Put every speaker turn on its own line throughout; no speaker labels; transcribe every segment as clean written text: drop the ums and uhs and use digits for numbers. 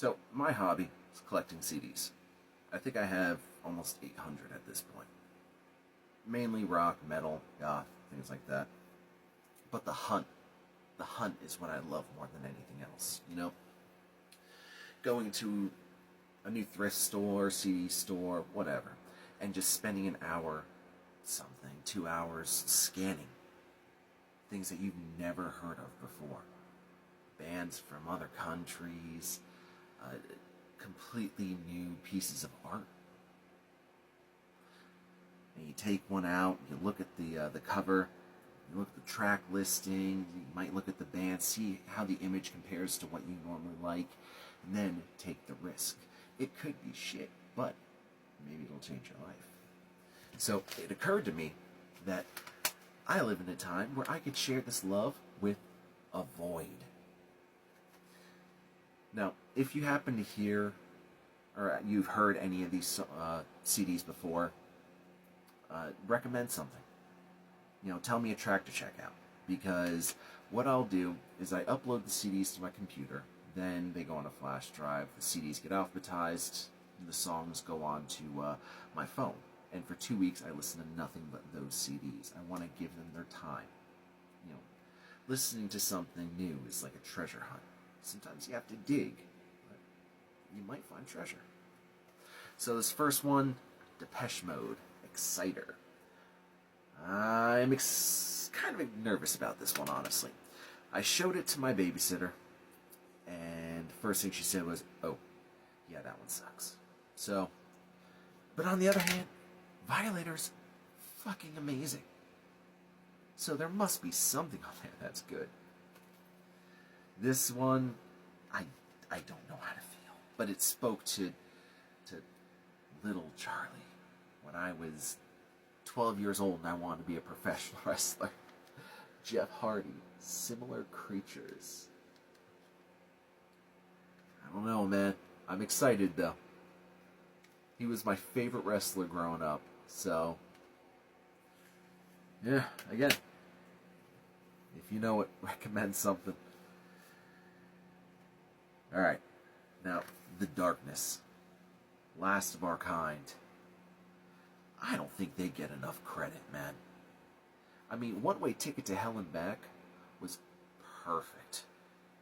So, my hobby is collecting CDs. I think I have almost 800 at this point. Mainly rock, metal, goth, things like that. But the hunt is what I love more than anything else. You know, going to a new thrift store, CD store, whatever, and just spending an hour, something, 2 hours scanning things that you've never heard of before. Bands from other countries, completely new pieces of art. And you take one out, you look at the cover, you look at the track listing, you might look at the band, see how the image compares to what you normally like, and then take the risk. It could be shit, but maybe it'll change your life. So it occurred to me that I live in a time where I could share this love with a void. Now, if you happen to hear, or you've heard any of these CDs before, recommend something. You know, tell me a track to check out. Because what I'll do is I upload the CDs to my computer, then they go on a flash drive, the CDs get alphabetized, and the songs go on to my phone. And for 2 weeks, I listen to nothing but those CDs. I want to give them their time. You know, listening to something new is like a treasure hunt. Sometimes you have to dig, but you might find treasure. So this first one, Depeche Mode, Exciter. I'm kind of nervous about this one, honestly. I showed it to my babysitter, and the first thing she said was, "Oh, yeah, that one sucks." So, but on the other hand, Violator's fucking amazing. So there must be something on there that's good. This one, I don't know how to feel, but it spoke to little Charlie when I was 12 years old and I wanted to be a professional wrestler. Jeff Hardy, Similar Creatures. I don't know, man. I'm excited, though. He was my favorite wrestler growing up, so... yeah, again, if you know it, recommend something. Alright, now, The Darkness. Last of Our Kind. I don't think they get enough credit, man. I mean, One Way Ticket to Hell and Back was perfect.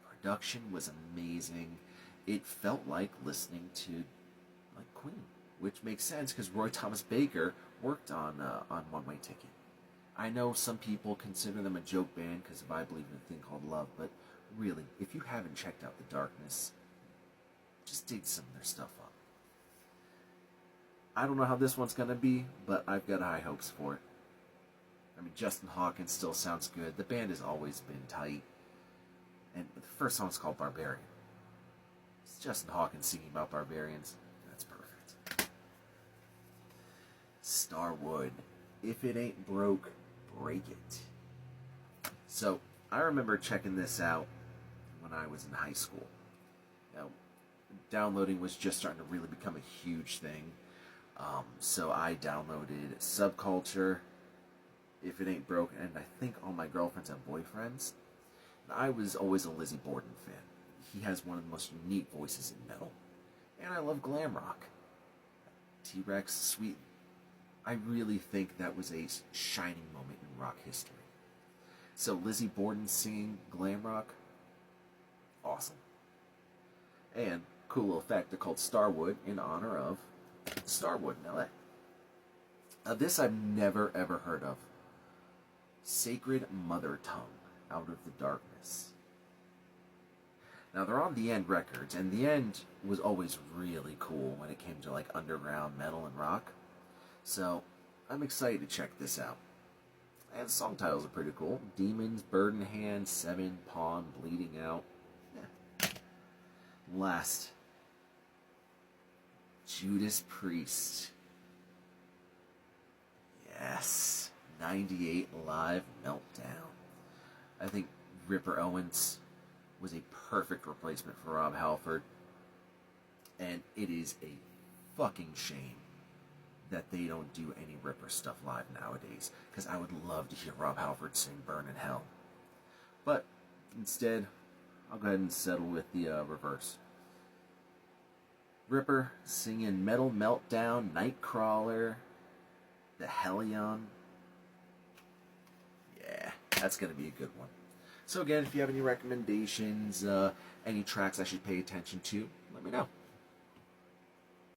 Production was amazing. It felt like listening to, like, Queen, which makes sense because Roy Thomas Baker worked on One Way Ticket. I know some people consider them a joke band because of I Believe in a Thing Called Love, but really, if you haven't checked out The Darkness, just dig some of their stuff up. I don't know how this one's gonna be, but I've got high hopes for it. I mean, Justin Hawkins still sounds good. The band has always been tight. And the first song's called Barbarian. It's Justin Hawkins singing about barbarians. That's perfect. Starwood. If it ain't broke, break it. So, I remember checking this out when I was in high school. Now, downloading was just starting to really become a huge thing. So I downloaded Subculture, If It Ain't Broke, and I think All My Girlfriends Have Boyfriends. And I was always a Lizzie Borden fan. He has one of the most unique voices in metal. And I love glam rock. T-Rex, Sweet. I really think that was a shining moment in rock history. So Lizzie Borden singing glam rock, awesome. And cool little fact, they're called Starwood in honor of Starwood in LA. This I've never ever heard of. Sacred Mother Tongue, Out of the Darkness. Now they're on The End Records, and The End was always really cool when it came to like underground metal and rock. So I'm excited to check this out. And the song titles are pretty cool. Demons, Bird in Hand, Seven, Pawn, Bleeding Out. Yeah. Last, Judas Priest. Yes. 98 Live Meltdown. I think Ripper Owens was a perfect replacement for Rob Halford. And it is a fucking shame that they don't do any Ripper stuff live nowadays. Because I would love to hear Rob Halford sing Burn in Hell. But instead, I'll go ahead and settle with the reverse. Ripper singing Metal Meltdown, Nightcrawler, The Hellion. Yeah, that's going to be a good one. So again, if you have any recommendations, any tracks I should pay attention to, let me know.